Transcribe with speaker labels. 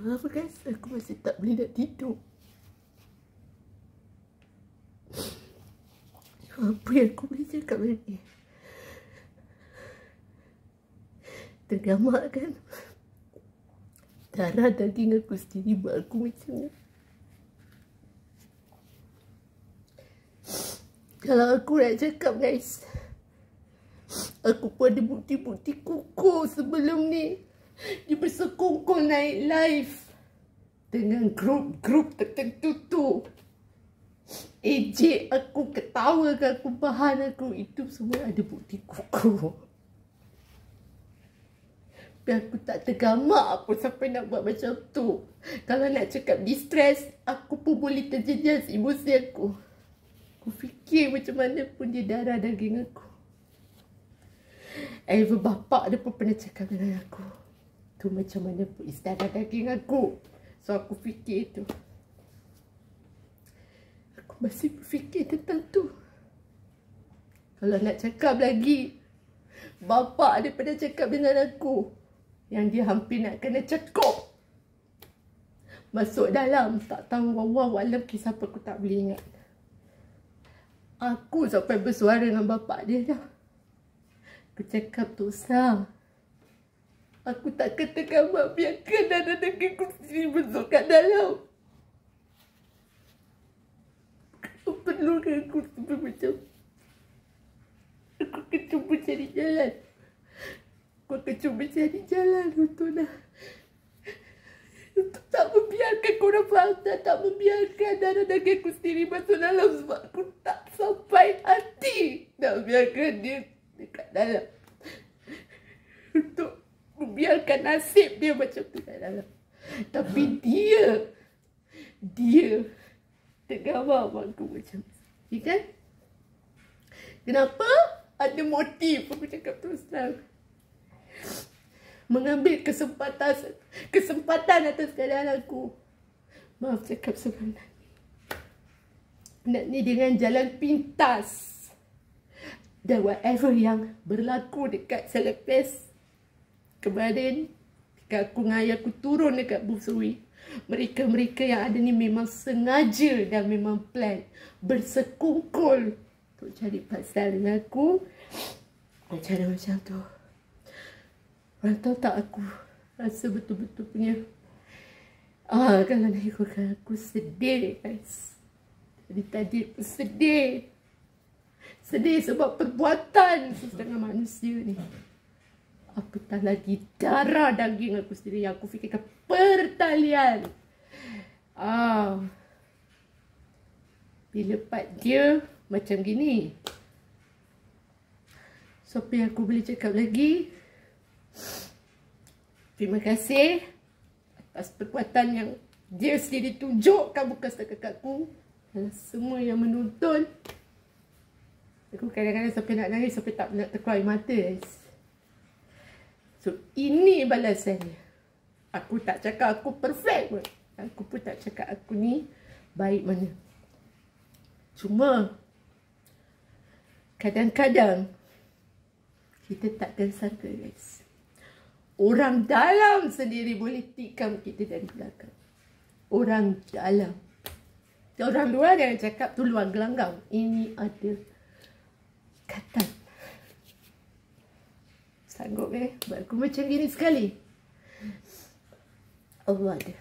Speaker 1: Apa guys, aku masih tak boleh nak tidur. Apa yang aku boleh cakap lagi? Tergamak kan? Darah daging aku sendiri buat aku macam ni. Kalau aku nak cakap guys, aku pun ada bukti-bukti kukuh sebelum ni. Dia bersekongkol naik live dengan grup-grup tertentu tu. Ejek aku, ketawakan aku, bahan aku. Itu semua ada bukti kukuh. Tapi aku tak tergamak apa sampai nak buat macam tu. Kalau nak cakap distress, aku pun boleh terjejas emosi aku. Aku fikir macam mana pun dia darah daging aku. Even bapak dia pun pernah cakap dengan aku, tu macam mana pun is darah daging aku. So aku fikir tu. Aku masih berfikir tentang tu. Kalau nak cakap lagi, bapak dia pernah cakap dengan aku yang dia hampir nak kena cekok. Masuk dalam, tak tahu wallahualam kisah apa, aku tak boleh ingat. Aku sampai bersuara dengan bapak dia dah. Aku cakap, Tok Sam, aku takkan tergamak biarkan darah dagingku sendiri masuk kat dalam. Kau perlukan aku sampai macam. Aku akan cuba cari jalan. Aku akan cuba cari jalan untuk untuk tak membiarkan korang faham, tak membiarkan darah dagingku sendiri masuk dalam, sebab aku tak sampai hati nak biarkan dia dekat dalam. Untuk membiarkan nasib dia macam tu kat dalam. Tapi dia tergambar aku macam tu. Ya kan? Kenapa? Ada motif, aku cakap terus terang. Mengambil kesempatan atas keadaan aku. Maaf cakap sebenarnya. Nak ni dengan jalan pintas. Dan whatever yang berlaku dekat selepas kemarin, ketika aku dengan ayah aku turun dekat Busui, mereka-mereka yang ada ni memang sengaja dan memang plan, bersekongkol untuk cari pasal dengan aku. Macam tu. Orang tahu tak, aku rasa betul-betul punya kalau nak ikutkan aku sedih guys. Tadi aku sedih. Sedih sebab perbuatan sesetengah manusia ni. Apatah lagi darah daging aku sendiri yang aku fikirkan pertalian. Bila part dia macam gini. So, apa yang aku boleh cakap lagi? Terima kasih atas perbuatan yang dia sendiri tunjukkan, bukan setakat kat aku. Dan semua yang menonton. Aku kadang-kadang sampai nak nangis, sampai tak nak terkeluar air mata guys. So, ini balasannya. Aku tak cakap aku perfect pun. Aku pun tak cakap aku ni baik mana. Cuma kadang-kadang kita takkan sangka guys, orang dalam sendiri boleh tikam kita dari belakang. Orang dalam. Orang luar yang cakap tu luar gelanggang. Ini ada ikatan. Sanggup buat aku macam gini sekali. Allah ada.